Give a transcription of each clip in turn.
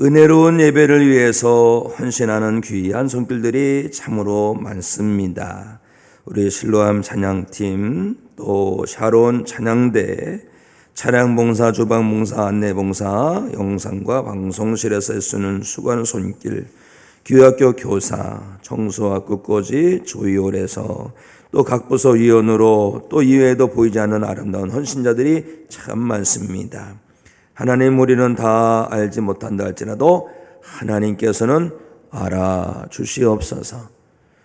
은혜로운 예배를 위해서 헌신하는 귀한 손길들이 참으로 많습니다. 우리 실로암 찬양팀, 또 샤론 찬양대, 차량봉사, 주방봉사, 안내봉사, 영상과 방송실에서 쓰는 수고하는 손길, 교회학교 교사, 청소학교 꼬지, 조이홀에서 또 각 부서 위원으로 또 이외에도 보이지 않는 아름다운 헌신자들이 참 많습니다. 하나님, 우리는 다 알지 못한다 할지라도 하나님께서는 알아주시옵소서.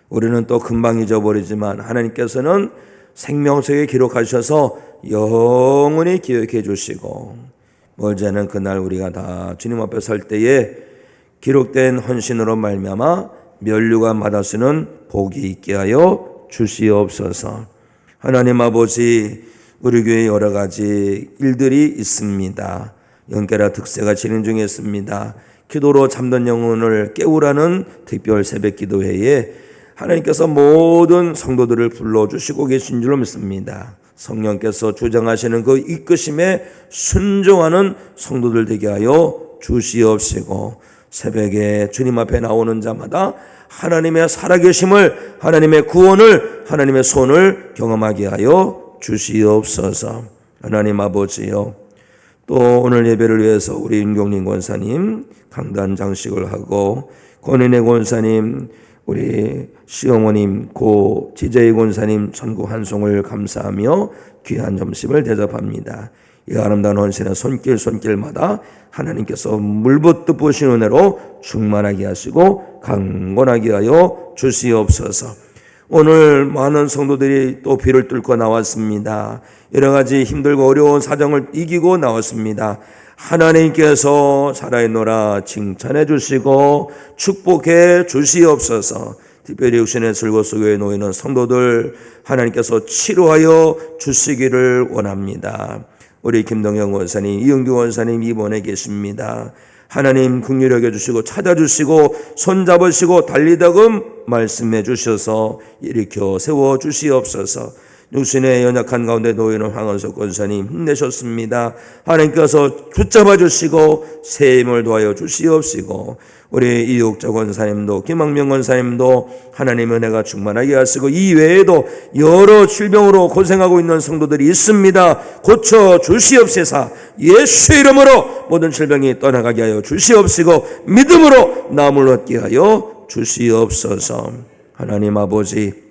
우리는 또 금방 잊어버리지만 하나님께서는 생명책에 기록하셔서 영원히 기억해 주시고, 멀지 않은 그날 우리가 다 주님 앞에 설 때에 기록된 헌신으로 말미암아 면류관 받을 수 있는 복이 있게 하여 주시옵소서. 하나님 아버지, 우리 교회에 여러 가지 일들이 있습니다. 연결화 특세가 진행 중에 있습니다. 기도로 잠든 영혼을 깨우라는 특별 새벽 기도회에 하나님께서 모든 성도들을 불러주시고 계신 줄로 믿습니다. 성령께서 주장하시는 그 이끄심에 순종하는 성도들 되게 하여 주시옵시고, 새벽에 주님 앞에 나오는 자마다 하나님의 살아계심을, 하나님의 구원을, 하나님의 손을 경험하게 하여 주시옵소서. 하나님 아버지요, 또 오늘 예배를 위해서 우리 윤경림 권사님 강단 장식을 하고, 권인혜 권사님, 우리 시어머님 고 지재희 권사님 천국 한송을 감사하며 귀한 점심을 대접합니다. 이 아름다운 헌신의 손길마다 하나님께서 물붓듯 부으신 은혜로 충만하게 하시고 강건하게 하여 주시옵소서. 오늘 많은 성도들이 또 비를 뚫고 나왔습니다. 여러 가지 힘들고 어려운 사정을 이기고 나왔습니다. 하나님께서 살아있노라 칭찬해 주시고 축복해 주시옵소서. 특별히 육신의 즐거 속에 놓이는 성도들 하나님께서 치료하여 주시기를 원합니다. 우리 김동영 원사님, 이은규 원사님 입원해 계십니다. 하나님 긍휼히 여겨 주시고 찾아주시고 손잡으시고 달리다금 말씀해 주셔서 일으켜 세워 주시옵소서. 육신의 연약한 가운데 놓이는 황원석 권사님 힘내셨습니다. 하나님께서 붙잡아 주시고 새 힘을 더하여 주시옵시고, 우리 이육자 권사님도 김학명 권사님도 하나님의 은혜가 충만하게 하시고, 이 외에도 여러 질병으로 고생하고 있는 성도들이 있습니다. 고쳐 주시옵소서. 예수 이름으로 모든 질병이 떠나가게 하여 주시옵시고, 믿음으로 나음을 얻게 하여 주시옵소서. 하나님 아버지,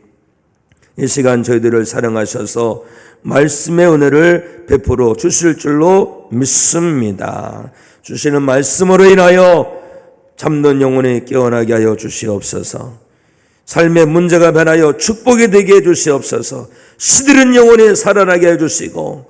이 시간 저희들을 사랑하셔서 말씀의 은혜를 베풀어 주실 줄로 믿습니다. 주시는 말씀으로 인하여 잠든 영혼이 깨어나게 하여 주시옵소서. 삶의 문제가 변하여 축복이 되게 해 주시옵소서. 시들은 영혼이 살아나게 해 주시고,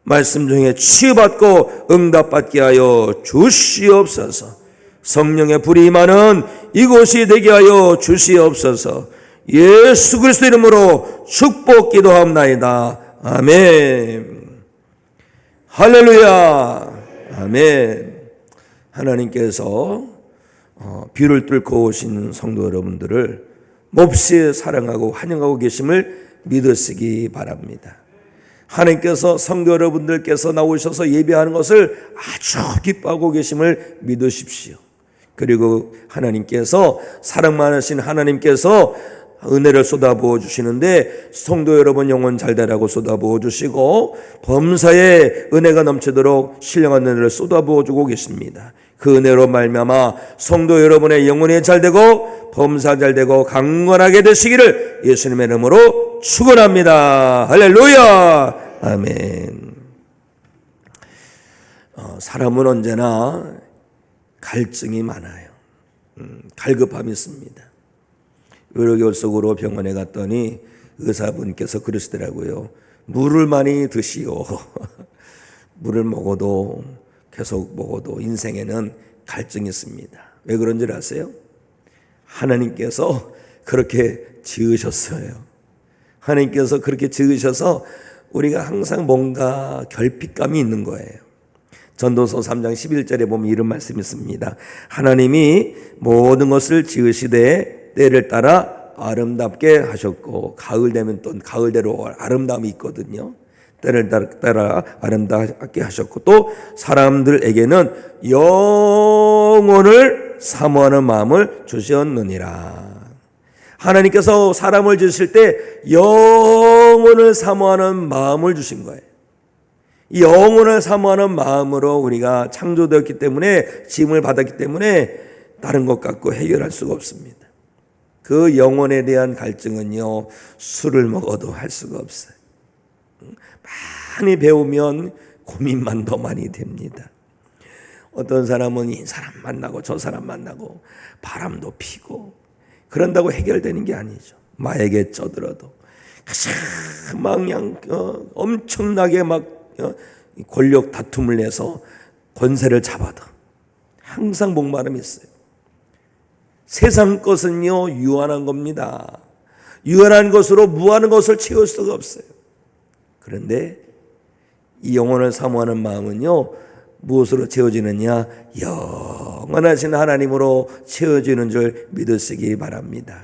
말씀 중에 치유받고 응답받게 하여 주시옵소서. 성령의 불이 임하는 이곳이 되게 하여 주시옵소서. 예수 그리스도 이름으로 축복 기도합나이다. 아멘. 할렐루야. 아멘. 하나님께서 비를 뚫고 오신 성도 여러분들을 몹시 사랑하고 환영하고 계심을 믿으시기 바랍니다. 하나님께서 성도 여러분들께서 나오셔서 예배하는 것을 아주 기뻐하고 계심을 믿으십시오. 그리고 하나님께서, 사랑 많으신 하나님께서 은혜를 쏟아부어 주시는데 성도 여러분 영혼 잘되라고 쏟아부어 주시고, 범사에 은혜가 넘치도록 신령한 은혜를 쏟아부어 주고 계십니다. 그 은혜로 말미암아 성도 여러분의 영혼이 잘되고 범사 잘되고 강건하게 되시기를 예수님의 이름으로 축원합니다. 할렐루야. 아멘. 사람은 언제나 갈증이 많아요. 갈급함이 있습니다. 의료결 속으로 병원에 갔더니 의사분께서 그러시더라고요. 물을 많이 드시오. 물을 먹어도 계속 먹어도 인생에는 갈증이 있습니다. 왜 그런 줄 아세요? 하나님께서 그렇게 지으셨어요. 하나님께서 그렇게 지으셔서 우리가 항상 뭔가 결핍감이 있는 거예요. 전도서 3장 11절에 보면 이런 말씀이 있습니다. 하나님이 모든 것을 지으시되 때를 따라 아름답게 하셨고, 가을 되면 또 가을대로 아름다움이 있거든요. 때를 따라 아름답게 하셨고, 또 사람들에게는 영혼을 사모하는 마음을 주셨느니라. 하나님께서 사람을 지으실 때 영혼을 사모하는 마음을 주신 거예요. 이 영혼을 사모하는 마음으로 우리가 창조되었기 때문에, 지음을 받았기 때문에 다른 것 갖고 해결할 수가 없습니다. 그 영혼에 대한 갈증은요, 술을 먹어도 할 수가 없어요. 많이 배우면 고민만 더 많이 됩니다. 어떤 사람은 이 사람 만나고 저 사람 만나고 바람도 피고 그런다고 해결되는 게 아니죠. 마에게 쩌들어도 막 그냥 엄청나게 막 권력 다툼을 내서 권세를 잡아도 항상 목마름이 있어요. 세상 것은요, 유한한 겁니다. 유한한 것으로 무한한 것을 채울 수가 없어요. 그런데 이 영혼을 사모하는 마음은요, 무엇으로 채워지느냐? 영원하신 하나님으로 채워지는 줄 믿으시기 바랍니다.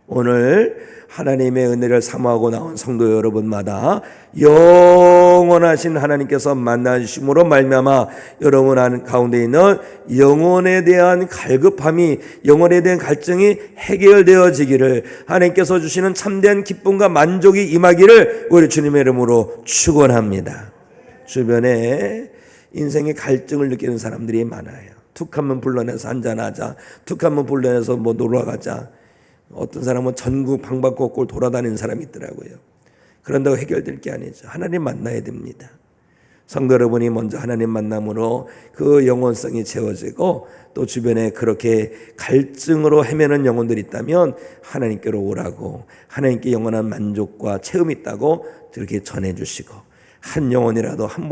오늘 하나님의 은혜를 사모하고 나온 성도 여러분마다 영원하신 하나님께서 만나주심으로 말미암아 여러분 가운데 있는 영혼에 대한 갈급함이, 영혼에 대한 갈증이 해결되어지기를, 하나님께서 주시는 참된 기쁨과 만족이 임하기를 우리 주님의 이름으로 축원합니다. 주변에 인생의 갈증을 느끼는 사람들이 많아요. 툭 한번 불러내서 한잔하자, 툭 한번 불러내서 뭐 놀러가자. 어떤 사람은 전국 방방곡곡 돌아다니는 사람이 있더라고요. 그런다고 해결될 게 아니죠. 하나님 만나야 됩니다. 성도 여러분이 먼저 하나님 만남으로 그 영혼성이 채워지고, 또 주변에 그렇게 갈증으로 헤매는 영혼들이 있다면 하나님께로 오라고, 하나님께 영원한 만족과 체험이 있다고 그렇게 전해주시고, 한 영혼이라도 한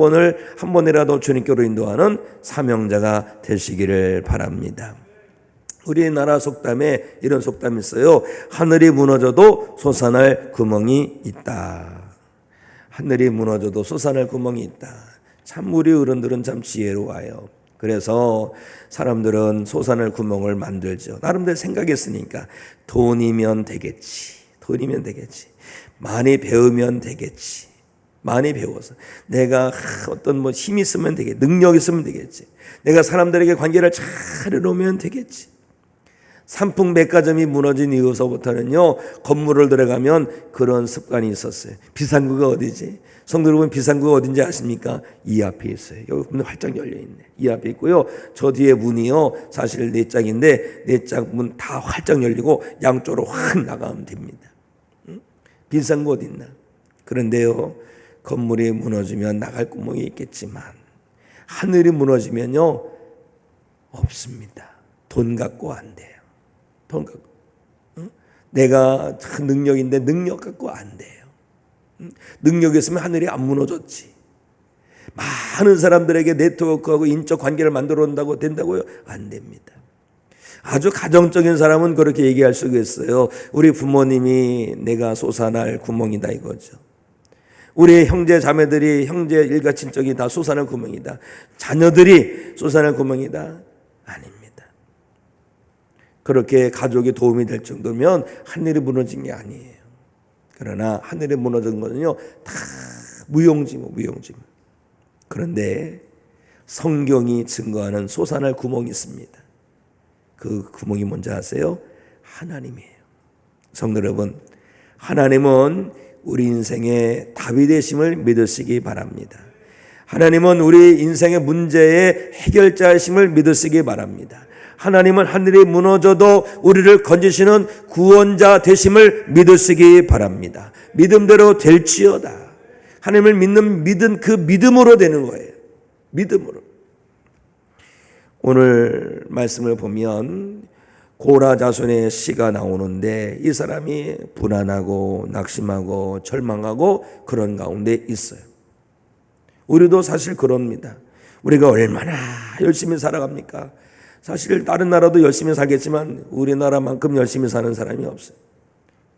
번이라도 주님께로 인도하는 사명자가 되시기를 바랍니다. 우리나라 속담에 이런 속담이 있어요. 하늘이 무너져도 솟아날 구멍이 있다. 하늘이 무너져도 솟아날 구멍이 있다. 참 우리 어른들은 참 지혜로워요. 그래서 사람들은 솟아날 구멍을 만들죠. 나름대로 생각했으니까 돈이면 되겠지. 돈이면 되겠지. 많이 배우면 되겠지. 많이 배워서 내가 어떤 뭐 힘이 있으면 되겠지. 능력 있으면 되겠지. 내가 사람들에게 관계를 잘 해놓으면 되겠지. 삼풍백화점이 무너진 이후서부터는요, 건물을 들어가면 그런 습관이 있었어요. 비상구가 어디지? 성도 여러분, 비상구가 어딘지 아십니까? 이 앞에 있어요. 여기 문 활짝 열려있네. 이 앞에 있고요. 저 뒤에 문이요, 사실 4짝인데 4짝 문 다 활짝 열리고 양쪽으로 확 나가면 됩니다. 비상구 어디 있나? 그런데요, 건물이 무너지면 나갈 구멍이 있겠지만 하늘이 무너지면요, 없습니다. 돈 갖고 안 돼요. 돈 갖고. 내가 능력인데 능력 갖고 안 돼요. 능력이 있으면 하늘이 안 무너졌지. 많은 사람들에게 네트워크하고 인적 관계를 만들어 온다고 된다고요? 안 됩니다. 아주 가정적인 사람은 그렇게 얘기할 수가 있어요. 우리 부모님이 내가 솟아날 구멍이다 이거죠. 우리 형제 자매들이, 형제 일가 친척이 다 솟아날 구멍이다. 자녀들이 솟아날 구멍이다. 아닙니다. 그렇게 가족이 도움이 될 정도면 하늘이 무너진 게 아니에요. 그러나 하늘이 무너진 거는요, 다 무용지물. 그런데 성경이 증거하는 솟아날 구멍이 있습니다. 그 구멍이 뭔지 아세요? 하나님이에요. 성도 여러분, 하나님은 우리 인생의 답이 되심을 믿으시기 바랍니다. 하나님은 우리 인생의 문제의 해결자이심을 믿으시기 바랍니다. 하나님은 하늘이 무너져도 우리를 건지시는 구원자 되심을 믿으시기 바랍니다. 믿음대로 될지어다. 하나님을 믿는 그 믿음으로 되는 거예요. 믿음으로. 오늘 말씀을 보면 고라 자손의 시가 나오는데 이 사람이 불안하고 낙심하고 절망하고 그런 가운데 있어요. 우리도 사실 그럽니다. 우리가 얼마나 열심히 살아갑니까? 사실 다른 나라도 열심히 살겠지만 우리나라만큼 열심히 사는 사람이 없어요.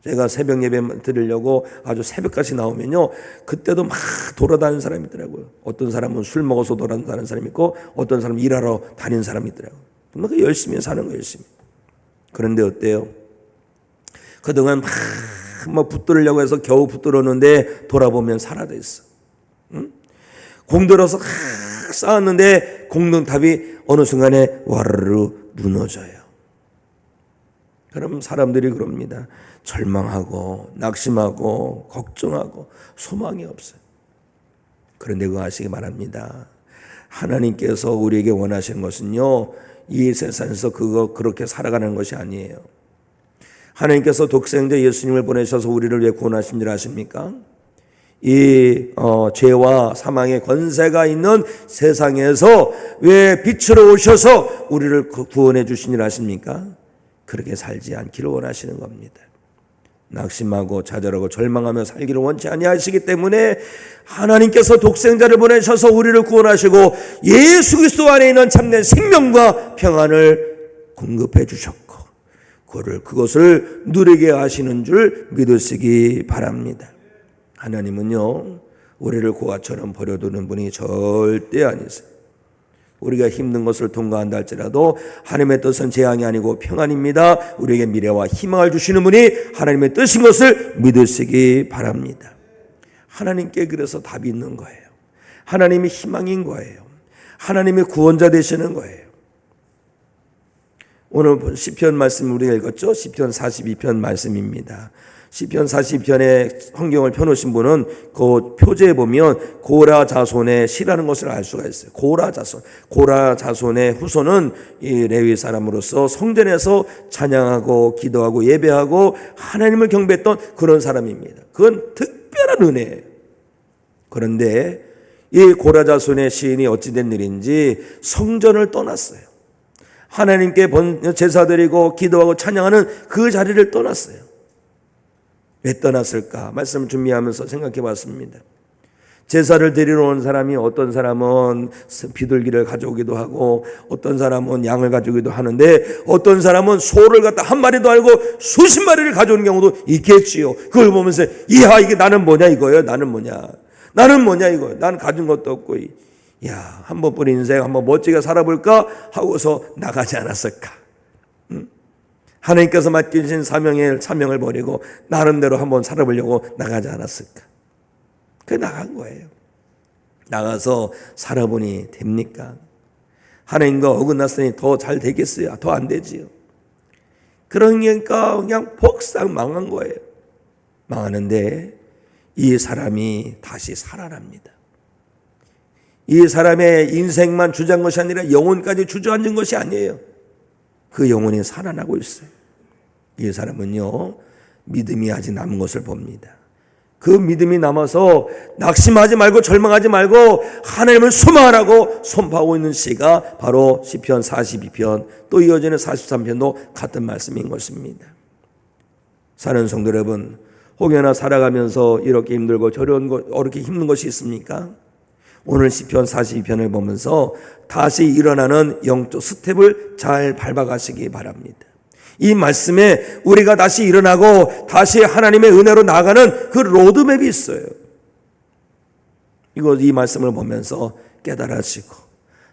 제가 새벽 예배 드리려고 아주 새벽까지 나오면요, 그때도 막 돌아다니는 사람이 있더라고요. 어떤 사람은 술 먹어서 돌아다니는 사람이 있고 어떤 사람은 일하러 다니는 사람이 있더라고요. 정말 열심히 사는 거예요, 열심히. 그런데 어때요? 그동안 막 붙들으려고 해서 겨우 붙들었는데 돌아보면 사라져 있어. 응? 공들어서 쫙 쌓았는데 공동탑이 어느 순간에 와르르 무너져요. 그럼 사람들이 그럽니다. 절망하고 낙심하고 걱정하고 소망이 없어요. 그런데 그거 아시기 바랍니다. 하나님께서 우리에게 원하시는 것은요, 이 세상에서 그렇게 살아가는 것이 아니에요. 하나님께서 독생자 예수님을 보내셔서 우리를 왜 구원하신 줄 아십니까? 이 죄와 사망의 권세가 있는 세상에서 왜 빛으로 오셔서 우리를 구원해 주신 줄 아십니까? 그렇게 살지 않기를 원하시는 겁니다. 낙심하고 좌절하고 절망하며 살기를 원치 아니하시기 때문에 하나님께서 독생자를 보내셔서 우리를 구원하시고 예수 그리스도 안에 있는 참된 생명과 평안을 공급해 주셨고 그것을 누리게 하시는 줄 믿으시기 바랍니다. 하나님은요, 우리를 고아처럼 버려두는 분이 절대 아니세요. 우리가 힘든 것을 통과한다 할지라도 하나님의 뜻은 재앙이 아니고 평안입니다. 우리에게 미래와 희망을 주시는 분이 하나님의 뜻인 것을 믿으시기 바랍니다. 하나님께 그래서 답이 있는 거예요. 하나님이 희망인 거예요. 하나님이 구원자 되시는 거예요. 오늘 시편 말씀 우리가 읽었죠? 시편 42편 말씀입니다. 시편 42편의 성경을 펴놓으신 분은 그 표제에 보면 고라 자손의 시라는 것을 알 수가 있어요. 고라 자손의 후손은 이 레위 사람으로서 성전에서 찬양하고 기도하고 예배하고 하나님을 경배했던 그런 사람입니다. 그건 특별한 은혜예요. 그런데 이 고라 자손의 시인이 어찌된 일인지 성전을 떠났어요. 하나님께 제사드리고 기도하고 찬양하는 그 자리를 떠났어요. 왜 떠났을까? 말씀을 준비하면서 생각해 봤습니다. 제사를 드리러 온 사람이 어떤 사람은 비둘기를 가져오기도 하고 어떤 사람은 양을 가져오기도 하는데 어떤 사람은 소를 갖다 한 마리도 아니고 수십 마리를 가져오는 경우도 있겠지요. 그걸 보면서 이야 이게 나는 뭐냐 이거예요. 나는 뭐냐 이거예요. 나는 가진 것도 없고 야 한 번뿐 인생 한번 멋지게 살아볼까 하고서 나가지 않았을까. 하나님께서 맡기신 사명을 버리고 나름대로 한번 살아보려고 나가지 않았을까? 그 나간 거예요. 나가서 살아보니 됩니까? 하나님과 어긋났으니 더 잘 되겠어요? 더 안 되지요. 그러니까 그냥 폭삭 망한 거예요. 망하는데 이 사람이 다시 살아납니다. 이 사람의 인생만 주저한 것이 아니라 영혼까지 주저앉은 것이 아니에요. 그 영혼이 살아나고 있어요. 이 사람은요, 믿음이 아직 남은 것을 봅니다. 그 믿음이 남아서 낙심하지 말고 절망하지 말고 하나님을 소망하라고 선포하고 있는 시가 바로 시편 42편 또 이어지는 43편도 같은 말씀인 것입니다. 사는 성도 여러분, 혹여나 살아가면서 이렇게 힘들고 어렵게 힘든 것이 있습니까? 오늘 시편 42편을 보면서 다시 일어나는 영적 스텝을 잘 밟아가시기 바랍니다. 이 말씀에 우리가 다시 일어나고 다시 하나님의 은혜로 나아가는 그 로드맵이 있어요. 이 말씀을 보면서 깨달아지고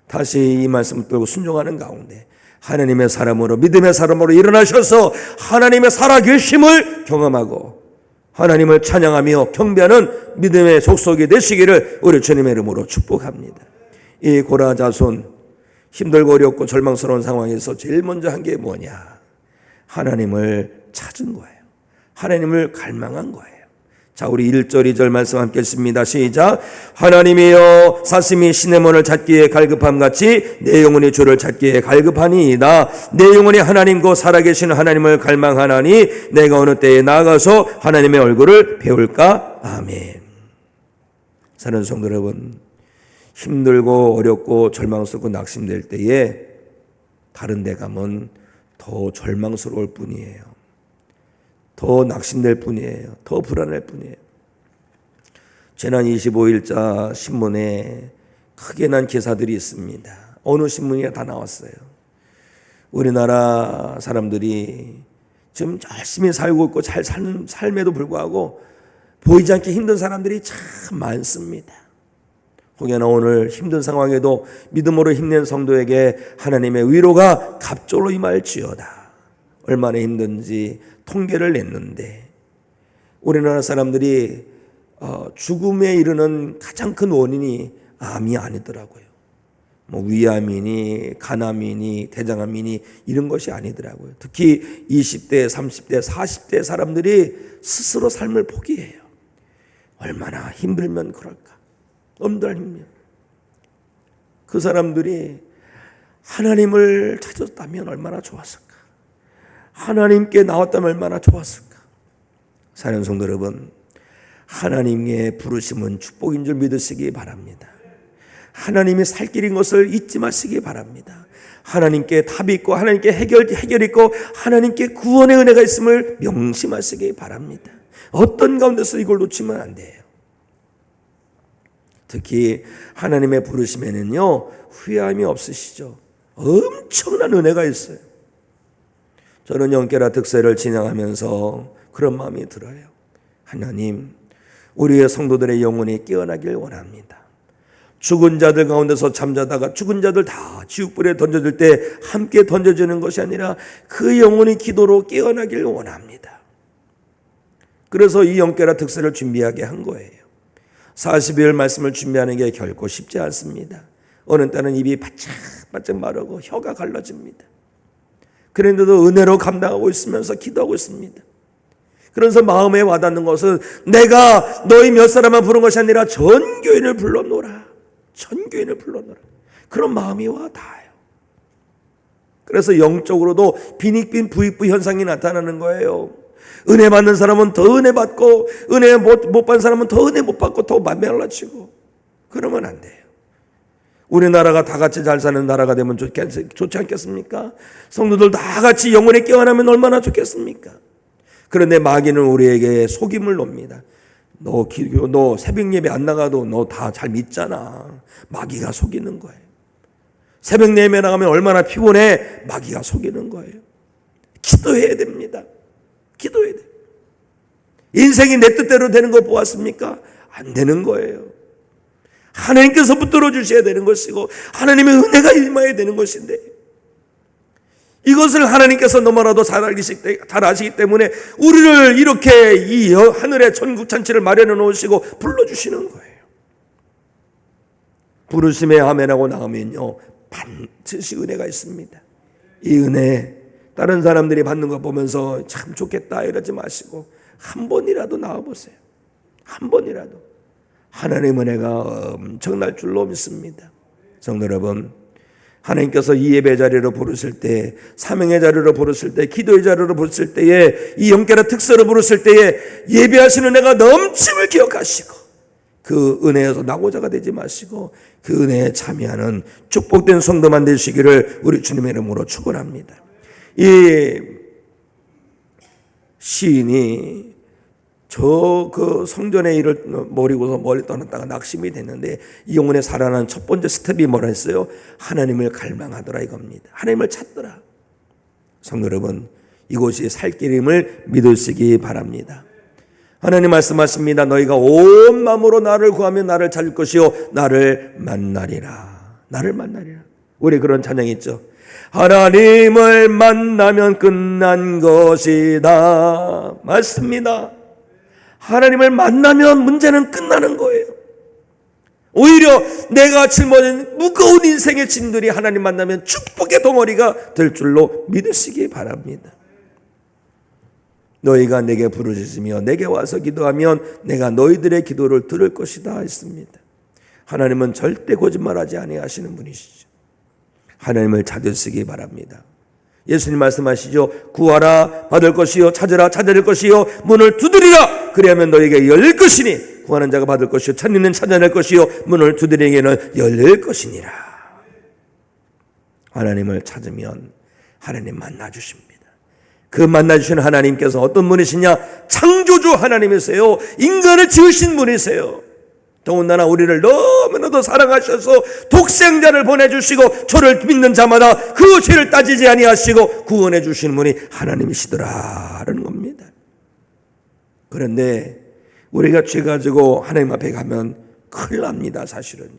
다시 이 말씀을 들고 순종하는 가운데 하나님의 사람으로 믿음의 사람으로 일어나셔서 하나님의 살아계심을 경험하고 하나님을 찬양하며 경배하는 믿음의 족속이 되시기를 우리 주님의 이름으로 축복합니다. 이 고라 자손 힘들고 어렵고 절망스러운 상황에서 제일 먼저 한 게 뭐냐? 하나님을 찾은 거예요. 하나님을 갈망한 거예요. 자, 우리 1절 2절 말씀 함께 읽습니다. 시작. 하나님이여 사슴이 시내몬을 찾기에 갈급함같이 내 영혼이 주를 찾기에 갈급하니이다. 내 영혼이 하나님 곧 살아계신 하나님을 갈망하나니 내가 어느 때에 나아가서 하나님의 얼굴을 배울까? 아멘. 사는 성도 여러분, 힘들고 어렵고 절망스럽고 낙심될 때에 다른 데 가면 더 절망스러울 뿐이에요. 더 낙심될 뿐이에요. 더 불안할 뿐이에요. 지난 25일자 신문에 크게 난 기사들이 있습니다. 어느 신문이나 다 나왔어요. 우리나라 사람들이 지금 열심히 살고 있고 잘 사는 삶에도 불구하고 보이지 않게 힘든 사람들이 참 많습니다. 혹여나 오늘 힘든 상황에도 믿음으로 힘낸 성도에게 하나님의 위로가 갑절로 임할지어다. 얼마나 힘든지 통계를 냈는데 우리나라 사람들이 죽음에 이르는 가장 큰 원인이 암이 아니더라고요. 뭐 위암이니 간암이니 대장암이니 이런 것이 아니더라고요. 특히 20대, 30대, 40대 사람들이 스스로 삶을 포기해요. 얼마나 힘들면 그럴까? 너무들 힘들면. 그 사람들이 하나님을 찾았다면 얼마나 좋았을까? 하나님께 나왔다면 얼마나 좋았을까? 사랑하는 성도 여러분, 하나님의 부르심은 축복인 줄 믿으시기 바랍니다. 하나님이 살 길인 것을 잊지 마시기 바랍니다. 하나님께 답이 있고 하나님께 해결이 있고 하나님께 구원의 은혜가 있음을 명심하시기 바랍니다. 어떤 가운데서 이걸 놓치면 안 돼요. 특히 하나님의 부르심에는요, 후회함이 없으시죠. 엄청난 은혜가 있어요. 저는 영계라 특세를 진행하면서 그런 마음이 들어요. 하나님, 우리의 성도들의 영혼이 깨어나길 원합니다. 죽은 자들 가운데서 잠자다가 죽은 자들 다 지옥불에 던져질 때 함께 던져지는 것이 아니라 그 영혼이 기도로 깨어나길 원합니다. 그래서 이 영계라 특세를 준비하게 한 거예요. 40일 말씀을 준비하는 게 결코 쉽지 않습니다. 어느 때는 입이 바짝바짝 마르고 혀가 갈라집니다. 그런데도 은혜로 감당하고 있으면서 기도하고 있습니다. 그래서 마음에 와닿는 것은 내가 너희 몇 사람만 부른 것이 아니라 전 교인을 불러놓으라. 전 교인을 불러놓으라. 그런 마음이 와 닿아요. 그래서 영적으로도 빈익빈 부익부 현상이 나타나는 거예요. 은혜 받는 사람은 더 은혜 받고 은혜 못 받는 사람은 더 은혜 못 받고 더 말라치고 그러면 안 돼요. 우리나라가 다 같이 잘 사는 나라가 되면 좋지 않겠습니까? 성도들 다 같이 영혼에 깨어나면 얼마나 좋겠습니까? 그런데 마귀는 우리에게 속임을 놉니다. 너 새벽 예배 안 나가도 너 다 잘 믿잖아. 마귀가 속이는 거예요. 새벽 예배 나가면 얼마나 피곤해. 마귀가 속이는 거예요. 기도해야 됩니다. 기도해야 돼요. 인생이 내 뜻대로 되는 거 보았습니까? 안 되는 거예요. 하나님께서 붙들어 주셔야 되는 것이고 하나님의 은혜가 임해야 되는 것인데 이것을 하나님께서 너무나도 잘 아시기 때문에 우리를 이렇게 이 하늘의 천국 잔치를 마련해 놓으시고 불러주시는 거예요. 부르심에 아멘하고 나오면요 반드시 은혜가 있습니다. 이 은혜 다른 사람들이 받는 거 보면서 참 좋겠다 이러지 마시고 한 번이라도 나와보세요. 한 번이라도. 하나님의 은혜가 엄청날 줄로 믿습니다. 성도 여러분, 하나님께서 이 예배 자리로 부르실 때, 사명의 자리로 부르실 때, 기도의 자리로 부르실 때에, 이 영계라 특서로 부르실 때에 예배하시는 은혜가 넘침을 기억하시고 그 은혜에서 낙오자가 되지 마시고 그 은혜에 참여하는 축복된 성도만 되시기를 우리 주님의 이름으로 축원합니다. 이 시인이 그 성전의 일을 모르고서 멀리 떠났다가 낙심이 됐는데 이 영혼에 살아난 첫 번째 스텝이 뭐라 했어요? 하나님을 갈망하더라 이겁니다. 하나님을 찾더라. 성도 여러분, 이곳이 살 길임을 믿으시기 바랍니다. 하나님 말씀하십니다. 너희가 온 마음으로 나를 구하면 나를 찾을 것이요 나를 만나리라. 나를 만나리라. 우리 그런 찬양이 있죠. 하나님을 만나면 끝난 것이다. 맞습니다. 하나님을 만나면 문제는 끝나는 거예요. 오히려 내가 짊어진 무거운 인생의 짐들이 하나님 만나면 축복의 덩어리가 될 줄로 믿으시기 바랍니다. 너희가 내게 부르짖으며 내게 와서 기도하면 내가 너희들의 기도를 들을 것이다 했습니다. 하나님은 절대 거짓말하지 아니하시는 분이시죠. 하나님을 찾으시기 바랍니다. 예수님 말씀하시죠. 구하라 받을 것이요 찾으라 찾아낼 것이요 문을 두드리라 그리하면 너희에게 열릴 것이니 구하는 자가 받을 것이요 찾는 이는 찾아낼 것이요 문을 두드리기에는 열릴 것이니라. 하나님을 찾으면 하나님 만나주십니다. 그 만나주시는 하나님께서 어떤 분이시냐? 창조주 하나님이세요. 인간을 지으신 분이세요. 더군다나 우리를 너무나도 사랑하셔서 독생자를 보내주시고 저를 믿는 자마다 그 죄를 따지지 아니하시고 구원해 주시는 분이 하나님이시더라라는 겁니다. 그런데 우리가 죄 가지고 하나님 앞에 가면 큰일 납니다. 사실은요.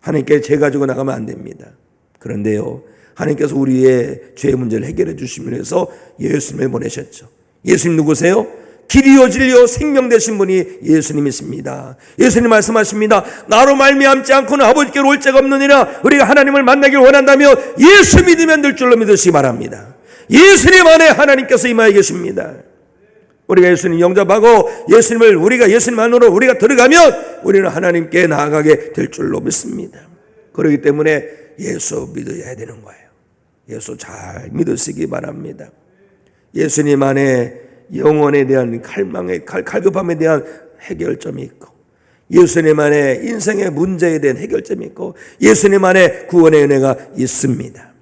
하나님께 죄 가지고 나가면 안 됩니다. 그런데요, 하나님께서 우리의 죄의 문제를 해결해 주시기 위해서 예수님을 보내셨죠. 예수님 누구세요? 길이요 진리요 생명 되신 분이 예수님이십니다. 예수님 말씀하십니다. 나로 말미암지 않고는 아버지께로 올 자가 없느니라. 우리가 하나님을 만나길 원한다면 예수 믿으면 될 줄로 믿으시기 바랍니다. 예수님 안에 하나님께서 임하여 계십니다. 우리가 예수님 영접하고 예수님 안으로 우리가 들어가면 우리는 하나님께 나아가게 될 줄로 믿습니다. 그렇기 때문에 예수 믿어야 되는 거예요. 예수 잘 믿으시기 바랍니다. 예수님 안에 영혼에 대한 갈급함에 대한 해결점이 있고, 예수님 안에 인생의 문제에 대한 해결점이 있고, 예수님 안에 구원의 은혜가 있습니다.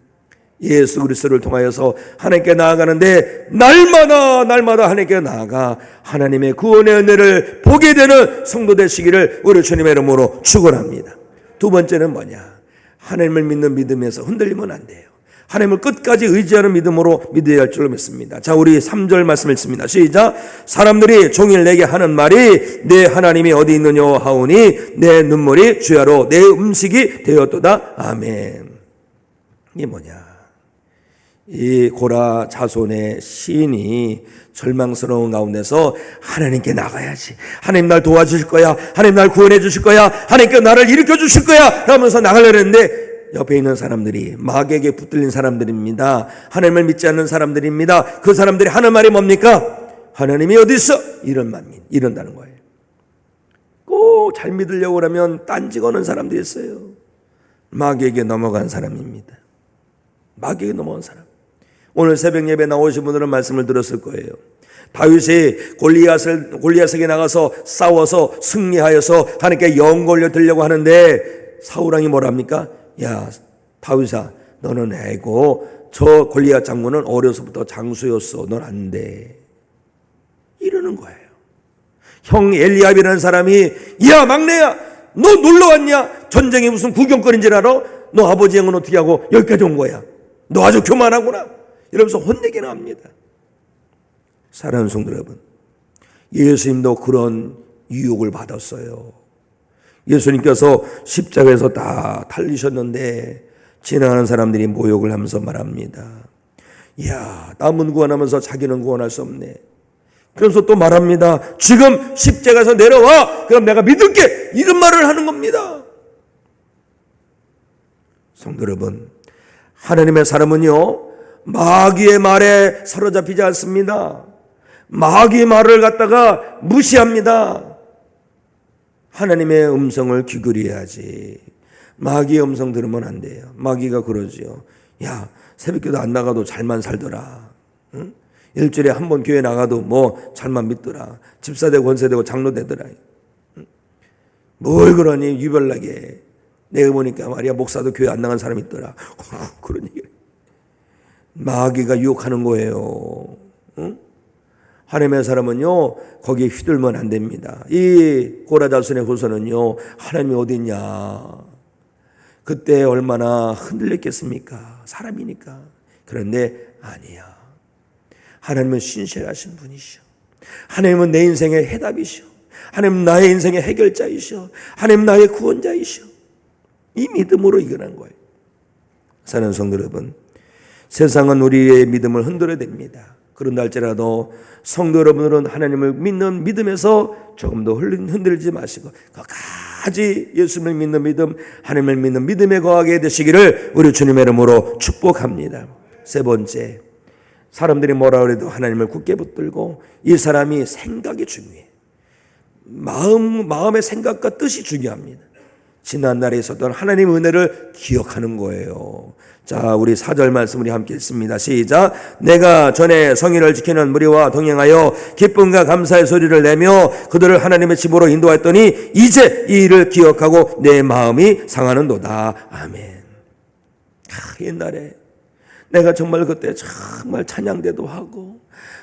예수 그리스도를 통하여서 하나님께 나아가는데 날마다 하나님께 나아가 하나님의 구원의 은혜를 보게 되는 성도 되시기를 우리 주님의 이름으로 축원합니다. 두 번째는 뭐냐? 하나님을 믿는 믿음에서 흔들리면 안 돼요. 하나님을 끝까지 의지하는 믿음으로 믿어야 할 줄로 믿습니다. 자, 우리 3절 말씀 읽습니다. 시작. 사람들이 종일 내게 하는 말이 내 하나님이 어디 있느냐 하오니 내 눈물이 주야로 내 음식이 되었도다. 아멘. 이게 뭐냐? 이 고라 자손의 시인이 절망스러운 가운데서 하나님께 나가야지, 하나님 날 도와주실 거야, 하나님 날 구원해 주실 거야, 하나님께 나를 일으켜 주실 거야 하면서 나가려고 했는데 옆에 있는 사람들이 마귀에게 붙들린 사람들입니다. 하나님을 믿지 않는 사람들입니다. 그 사람들이 하는 말이 뭡니까? 하나님이 어디 있어? 이런다는 거예요. 꼭 잘 믿으려고 하면 딴지 거는 사람들이 있어요. 마귀에게 넘어간 사람입니다. 마귀에게 넘어간 사람. 오늘 새벽 예배 나오신 분들은 말씀을 들었을 거예요. 다윗이 골리앗에게 나가서 싸워서 승리하여서 하나님께 영 걸려들려고 하는데 사울왕이 뭐랍니까? 야, 다윗아, 너는 애고 저 골리앗 장군은 어려서부터 장수였어. 넌 안 돼. 이러는 거예요. 형 엘리압이라는 사람이, 야 막내야, 너 놀러 왔냐? 전쟁이 무슨 구경거리인 줄 알아? 너 아버지 형은 어떻게 하고 여기까지 온 거야? 너 아주 교만하구나. 이러면서 혼내기는 합니다. 사랑하는 성도 여러분, 예수님도 그런 유혹을 받았어요. 예수님께서 십자가에서 다 달리셨는데 지나가는 사람들이 모욕을 하면서 말합니다. 이야, 남은 구원하면서 자기는 구원할 수 없네. 그래서 또 말합니다. 지금 십자가에서 내려와, 그럼 내가 믿을게. 이런 말을 하는 겁니다. 성도 여러분, 하나님의 사람은요, 마귀의 말에 사로잡히지 않습니다. 마귀의 말을 갖다가 무시합니다. 하나님의 음성을 귀걸이해야지. 마귀의 음성 들으면 안 돼요. 마귀가 그러지요. 야, 새벽기도 안 나가도 잘만 살더라. 응? 일주일에 한 번 교회 나가도 뭐 잘만 믿더라. 집사되고 권세되고 장로되더라. 응? 뭘 그러니 유별나게. 내가 보니까 말이야, 목사도 교회 안 나간 사람이 있더라. 그런 얘기를. 마귀가 유혹하는 거예요. 응? 하나님의 사람은요, 거기에 휘둘면 안 됩니다. 이 고라자손의 후손은요, 하나님이 어디 있냐? 그때 얼마나 흔들렸겠습니까? 사람이니까. 그런데 아니야. 하나님은 신실하신 분이시오. 하나님은 내 인생의 해답이시오. 하나님은 나의 인생의 해결자이시오. 하나님은 나의 구원자이시오. 이 믿음으로 이겨낸 거예요. 사랑하는 성도 여러분, 세상은 우리의 믿음을 흔들어야 됩니다. 그런다 할지라도 성도 여러분들은 하나님을 믿는 믿음에서 조금 더 흔들지 마시고 끝까지 예수님을 믿는 믿음, 하나님을 믿는 믿음에 거하게 되시기를 우리 주님의 이름으로 축복합니다. 세 번째, 사람들이 뭐라 그래도 하나님을 굳게 붙들고, 이 사람이 생각이 중요해요. 마음의 생각과 뜻이 중요합니다. 지난날에 있었던 하나님의 은혜를 기억하는 거예요. 자, 우리 4절 말씀 우리 함께 읽습니다. 시작. 내가 전에 성의를 지키는 무리와 동행하여 기쁨과 감사의 소리를 내며 그들을 하나님의 집으로 인도했더니 이제 이 일을 기억하고 내 마음이 상하는도다. 아멘. 옛날에 내가 정말 그때 정말 찬양대도 하고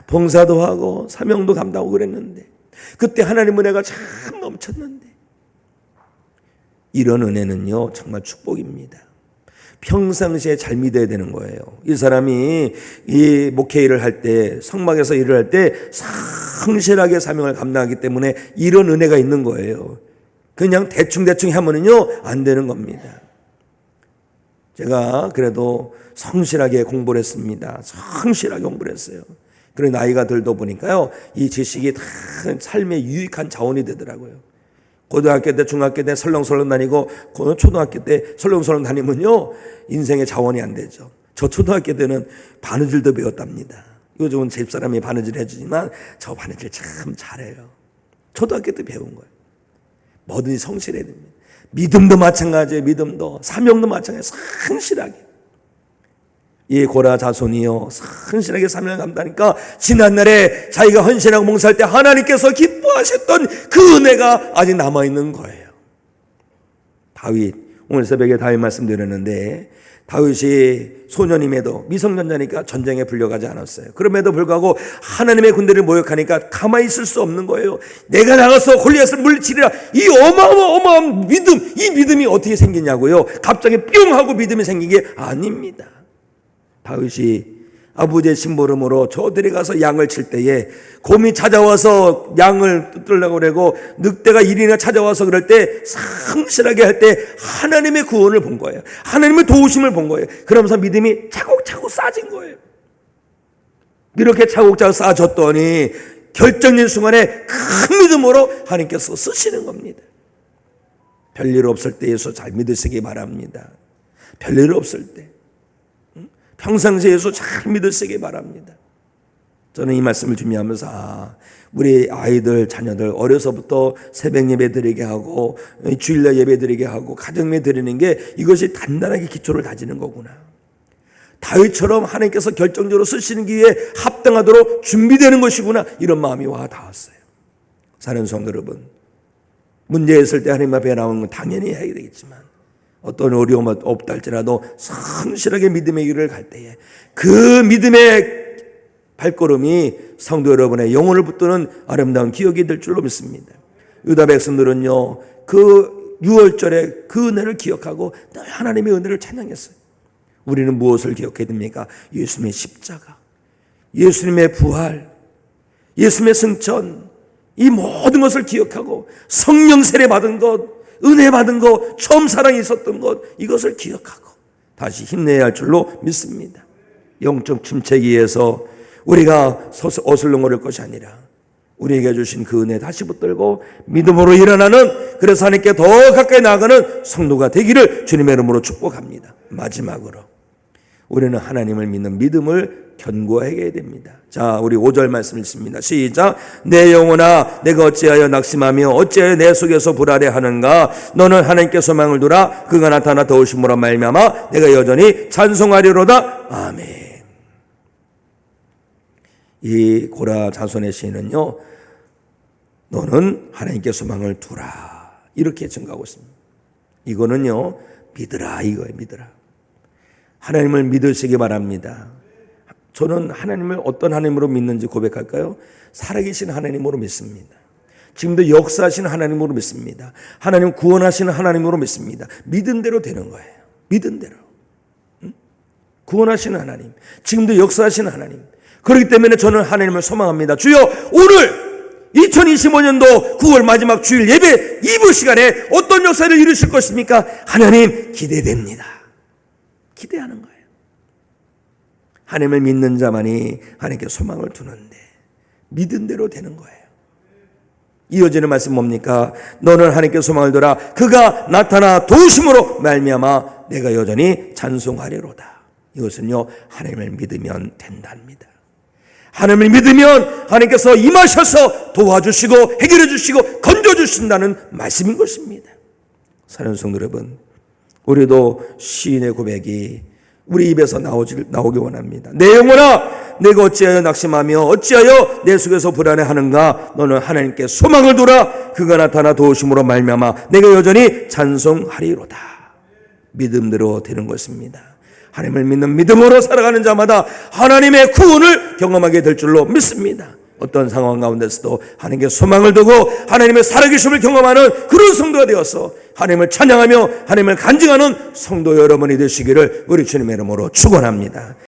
봉사도 하고 사명도 감당하고 그랬는데, 그때 하나님 은혜가 참 넘쳤는데, 이런 은혜는요 정말 축복입니다. 평상시에 잘 믿어야 되는 거예요. 이 사람이 이 목회 일을 할 때, 성막에서 일을 할 때 성실하게 사명을 감당하기 때문에 이런 은혜가 있는 거예요. 그냥 대충 하면은요 안 되는 겁니다. 제가 그래도 성실하게 공부를 했습니다. 성실하게 공부를 했어요. 그래 나이가 들다 보니까요, 이 지식이 다 삶에 유익한 자원이 되더라고요. 고등학교 때, 중학교 때 설렁설렁 다니고 초등학교 때 설렁설렁 다니면요, 인생의 자원이 안 되죠. 저 초등학교 때는 바느질도 배웠답니다. 요즘은 집사람이 바느질 해주지만 저 바느질 참 잘해요. 초등학교 때 배운 거예요. 뭐든지 성실해야 됩니다. 믿음도 마찬가지예요. 믿음도, 사명도 마찬가지예요. 성실하게. 이 고라 자손이요, 헌신하게 사명을 감당하니까 지난날에 자기가 헌신하고 봉사할 때 하나님께서 기뻐하셨던 그 은혜가 아직 남아있는 거예요. 다윗, 오늘 새벽에 다윗 말씀드렸는데, 다윗이 소년임에도 미성년자니까 전쟁에 불려가지 않았어요. 그럼에도 불구하고 하나님의 군대를 모욕하니까 가만히 있을 수 없는 거예요. 내가 나가서 골리앗을 물리치리라. 이 어마어마한 믿음, 이 믿음이 어떻게 생기냐고요. 갑자기 뿅 하고 믿음이 생긴 게 아닙니다. 다윗이 아버지의 심부름으로 저들이 가서 양을 칠 때에 곰이 찾아와서 양을 뜯으려고 그러고 늑대가 1인이나 찾아와서 그럴 때 성실하게 할 때 하나님의 구원을 본 거예요. 하나님의 도우심을 본 거예요. 그러면서 믿음이 차곡차곡 쌓아진 거예요. 이렇게 차곡차곡 쌓아졌더니 결정적인 순간에 큰 믿음으로 하나님께서 쓰시는 겁니다. 별일 없을 때 예수 잘 믿으시기 바랍니다. 별일 없을 때, 평상시에 예수 잘 믿으시기 바랍니다. 저는 이 말씀을 준비하면서 우리 아이들, 자녀들 어려서부터 새벽 예배 드리게 하고 주일날 예배 드리게 하고 가정 예배 드리는 게 이것이 단단하게 기초를 다지는 거구나. 다윗처럼 하나님께서 결정적으로 쓰시는 기회에 합당하도록 준비되는 것이구나, 이런 마음이 와 닿았어요. 사랑하는 성도 여러분, 문제 있을 때 하나님 앞에 나오는 건 당연히 해야 되겠지만 어떤 어려움이 없다 할지라도 성실하게 믿음의 길을 갈 때에 그 믿음의 발걸음이 성도 여러분의 영혼을 붙드는 아름다운 기억이 될 줄로 믿습니다. 유다 백성들은요, 그 6월절에 그 은혜를 기억하고 늘 하나님의 은혜를 찬양했어요. 우리는 무엇을 기억해야 됩니까? 예수님의 십자가, 예수님의 부활, 예수님의 승천, 이 모든 것을 기억하고 성령 세례 받은 것, 은혜 받은 것, 처음 사랑이 있었던 것, 이것을 기억하고 다시 힘내야 할 줄로 믿습니다. 영적 침체기에서 우리가 어슬렁거릴 것이 아니라 우리에게 주신 그 은혜 다시 붙들고 믿음으로 일어나는, 그래서 하나님께 더 가까이 나아가는 성도가 되기를 주님의 이름으로 축복합니다. 마지막으로 우리는 하나님을 믿는 믿음을 견고하게 됩니다. 자, 우리 5절 말씀 읽습니다. 시작. 내 영혼아, 내가 어찌하여 낙심하며 어찌하여 내 속에서 불안해하는가? 너는 하나님께 소망을 두라. 그가 나타나 도우심으로 말미암아 내가 여전히 찬송하리로다. 아멘. 이 고라 자손의 시인은요, 너는 하나님께 소망을 두라, 이렇게 증가하고 있습니다. 이거는요, 믿으라 이거예요. 믿으라. 하나님을 믿으시기 바랍니다. 저는 하나님을 어떤 하나님으로 믿는지 고백할까요? 살아계신 하나님으로 믿습니다. 지금도 역사하시는 하나님으로 믿습니다. 하나님 구원하시는 하나님으로 믿습니다. 믿은 대로 되는 거예요. 믿은 대로. 구원하시는 하나님, 지금도 역사하시는 하나님. 그렇기 때문에 저는 하나님을 소망합니다. 주여, 오늘 2025년도 9월 마지막 주일 예배 2부 시간에 어떤 역사를 이루실 것입니까? 하나님 기대됩니다. 기대하는 거예요. 하나님을 믿는 자만이 하나님께 소망을 두는데 믿은 대로 되는 거예요. 이어지는 말씀 뭡니까? 너는 하나님께 소망을 두라. 그가 나타나 도우심으로 말미암아 내가 여전히 찬송하리로다. 이것은요, 하나님을 믿으면 된답니다. 하나님을 믿으면 하나님께서 임하셔서 도와주시고 해결해 주시고 건져 주신다는 말씀인 것입니다. 사랑하는 성도 여러분, 우리도 시인의 고백이 우리 입에서 나오기 원합니다. 내 영혼아, 내가 어찌하여 낙심하며 어찌하여 내 속에서 불안해하는가? 너는 하나님께 소망을 두라. 그가 나타나 도우심으로 말미암아 내가 여전히 찬송하리로다. 믿음대로 되는 것입니다. 하나님을 믿는 믿음으로 살아가는 자마다 하나님의 구원을 경험하게 될 줄로 믿습니다. 어떤 상황 가운데서도 하나님께 소망을 두고 하나님의 살아계심을 경험하는 그런 성도가 되어서 하나님을 찬양하며 하나님을 간증하는 성도 여러분이 되시기를 우리 주님의 이름으로 축원합니다.